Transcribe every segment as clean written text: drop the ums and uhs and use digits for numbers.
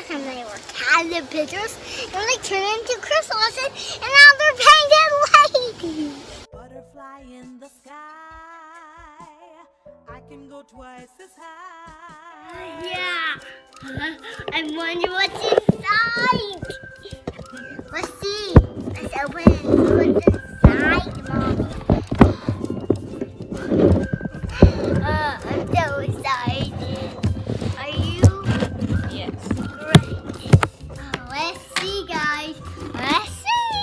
last time they were caterpillars, and they turned into chrysalises, and now they're painted ladies. Butterfly in the sky, I can go twice as high. Yeah, I wonder what's inside. Let's see. Let's open it. What's inside, Mommy? I'm so excited. Are you? Yes. Great. Let's see, guys. Let's see.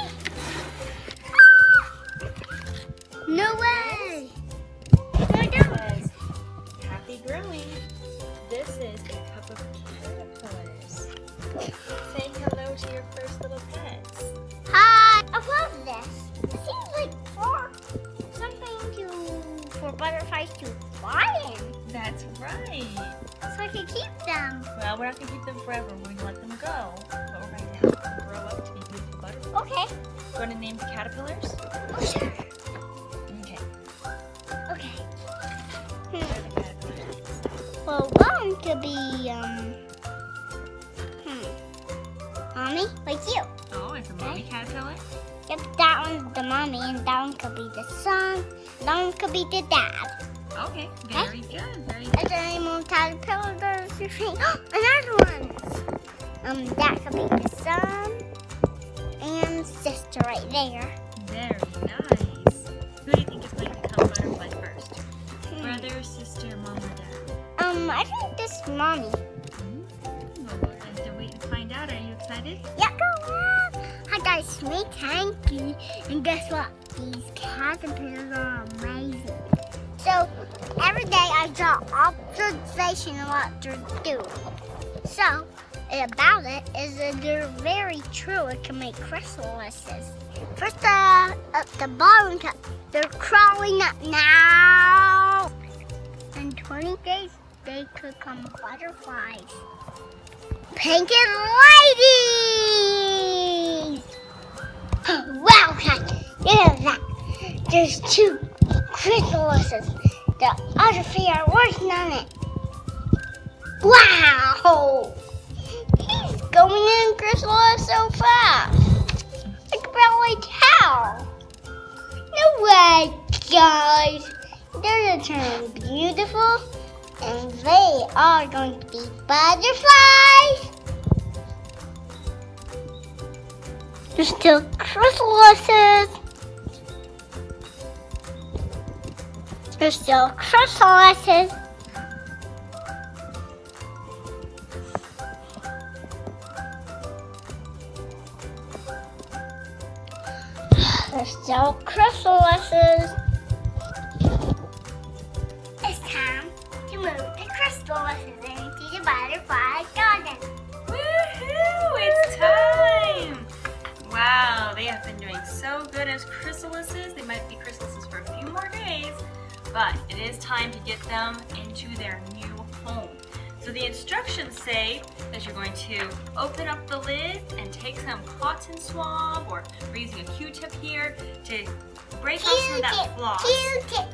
No way. No, It don't. says, happy growing. This is a cup of caterpillars. Say hello to your first little pets. Hi. I love this. It seems like something for butterflies to fly in, That's right. so I can keep them. Well, we're not going to keep them forever. We're going to let them go. But we're going to have them grow up to be beautiful butterflies. Okay. You want to name the caterpillars? Oh, sure. Okay. Okay. What are the caterpillars names? Well, one could be, Mommy, like you. Oh, it's a mommy caterpillar? Yep, that one's the mommy, and that one could be the son. That one could be the dad. Okay, very good, very And good. then more caterpillars. Another one. That could be the son and sister right there. Very nice. Who do you think is going to become butterfly first? Brother, sister, mom, or dad? I think this is mommy. Well, we're going to wait and find out. Are you excited? Yeah, go up. Hi guys, it's me, Tankie, and guess what? These caterpillars are amazing. So every day I draw observation of what they do. So about it is that they're very true. It can make chrysalises. First, at the bottom, they're crawling up now. In 20 days, they could become butterflies. Pink and ladies! Wow, look at that. There's two chrysalises. The other three are working on it. Wow! He's going in chrysalis so fast. I can barely tell. No way, guys. They're going to turn beautiful, and they are going to be butterflies. There's still chrysalises. There's still chrysalises. There's still chrysalises. It's time to move the chrysalises into the butterfly garden. Woohoo! It's time! Wow, they have been doing so good as chrysalises. They might be chrysalises for a few more days, but it is time to get them into their new home. So the instructions say that you're going to open up the lid and take some cotton swab, or we're using a Q-tip here to break off some of that floss. Q-tip.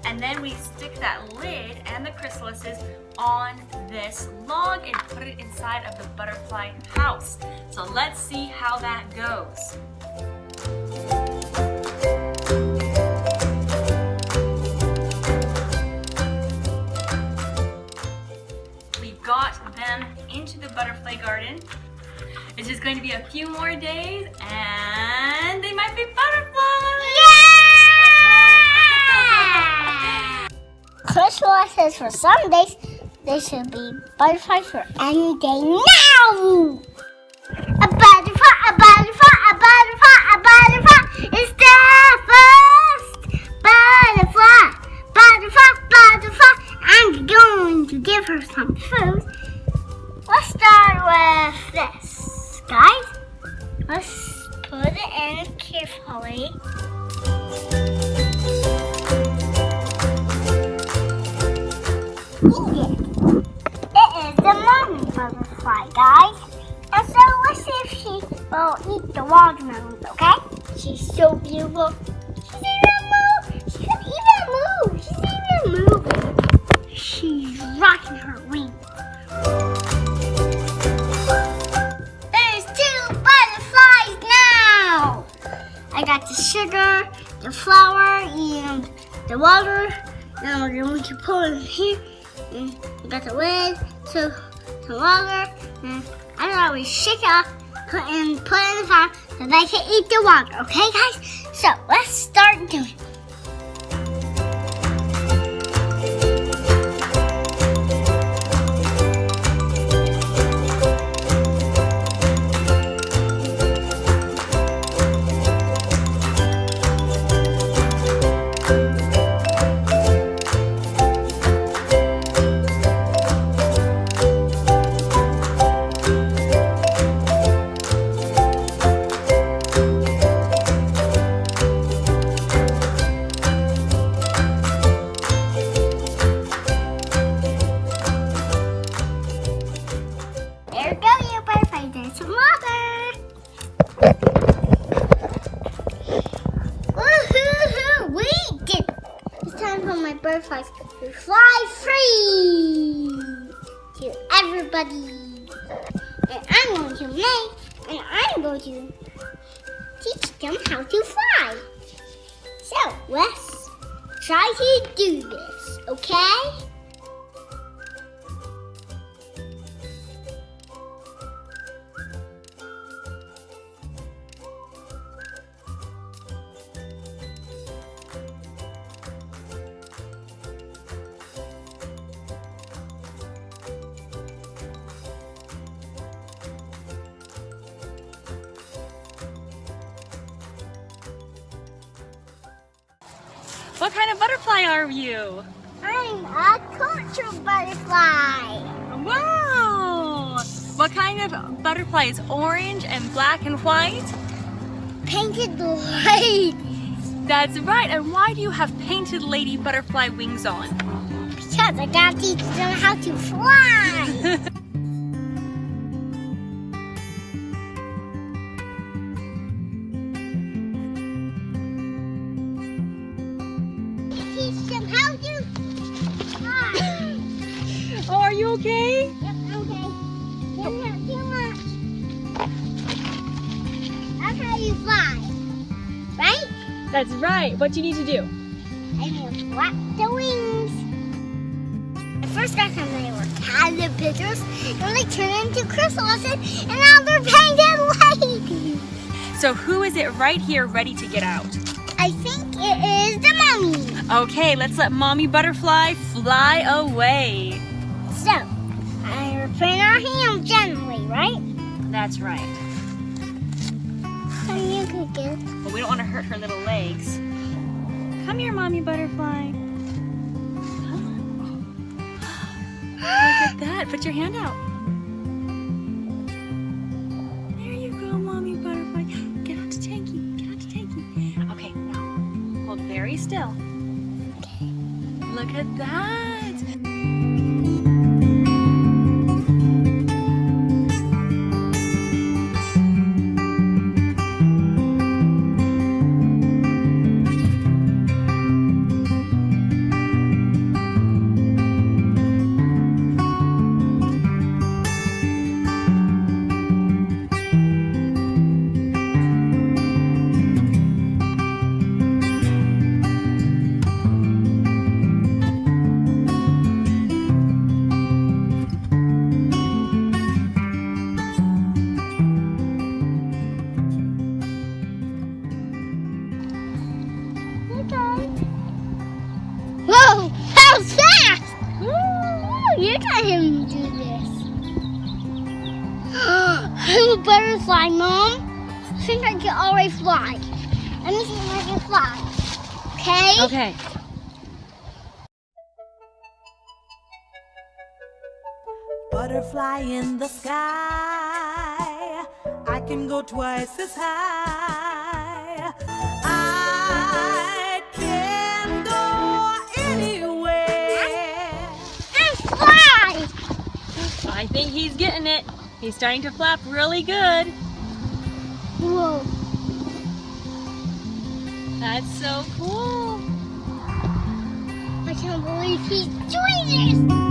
And then we stick that lid and the chrysalises on this log and put it inside of the butterfly house. So let's see how that goes. We got them into the butterfly garden. It's just going to be a few more days and they might be butterflies! Yeah! Chrysalises for some days, they should be butterflies for any day now! A butterfly, a butterfly, a butterfly, a butterfly is the first butterfly, butterfly, butterfly. I'm going to give her some food. Let's start with this, guys. Let's put it in carefully. It is the mommy butterfly, guys. And so let's see if she will eat the watermelons, okay? She's so beautiful. She's even moving. She's rocking her wings. the water. Now we're going to put it in here. And we got the lid, so the water. And I always shake it up and put it in the fire so they can eat the water. Okay, guys? So let's start doing it. Butterflies to fly free to everybody. And I'm going to make, and I'm going to teach them how to fly. So let's try to do this, okay? What kind of butterfly are you? I'm a culture butterfly. Wow! What kind of butterfly is orange and black and white? Painted white. That's right. And why do you have painted lady butterfly wings on? Because I gotta teach them how to fly. Oh, are you okay? Yep, okay. Don't hurt too much. That's how you fly, right? That's right. What do you need to do? I need to flap the wings. At first I thought they were caterpillars, and they turned into chrysalises, and now they're painted ladies. So who is it right here ready to get out? I think it is the mommy. Okay, let's let mommy butterfly fly away. So, I put our hands gently, right? That's right. Come here, Cookie. But we don't want to hurt her little legs. Come here, mommy butterfly. Look at that. Put your hand out. There you go, mommy butterfly. Get out to Tankie. Get out to Tankie. Okay, now hold very still. Okay. Look at that. Whoa, that was fast! Ooh, you got him to do this. I'm a butterfly, Mom. I think I can already fly. Let me see if I can fly. Okay? Okay. Butterfly in the sky, I can go twice as high. I can go anywhere. And fly! I think he's getting it. He's starting to flap really good. Whoa. That's so cool. I can't believe he's doing this!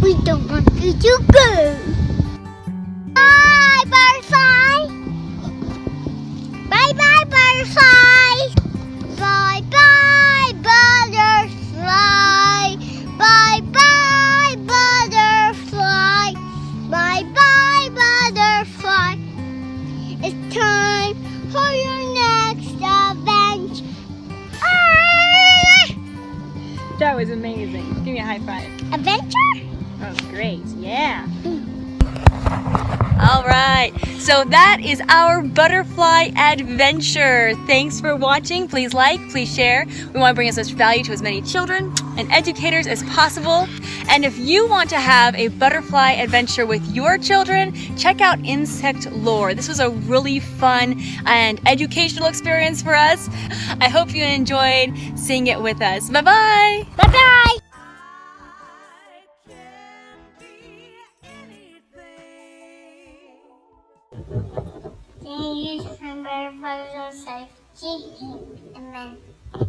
We don't want you to go. Bye, butterfly. Bye, bye, butterfly. Bye, bye, butterfly. Bye, bye, butterfly. Bye, bye, butterfly. It's time for your next adventure. That was amazing. Give me a high five. Adventure? That was great. Yeah. All right. So that is our butterfly adventure. Thanks for watching. Please like, please share. We want to bring as much value to as many children and educators as possible. And if you want to have a butterfly adventure with your children, check out InsectLore. This was a really fun and educational experience for us. I hope you enjoyed seeing it with us. Bye-bye. Bye-bye. Can you use some butterflies or safety? And then